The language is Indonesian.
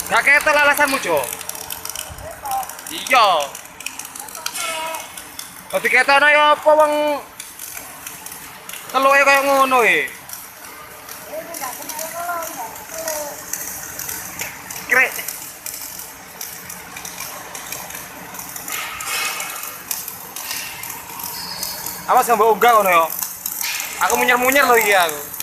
Gak ketok alasanmu, Jo. Iya. Dadi ketokno ya apa wong keluke kaya ngono e. Krek. Awas mbok unggah ngono ya. Aku munyer-munyer lho iki aku.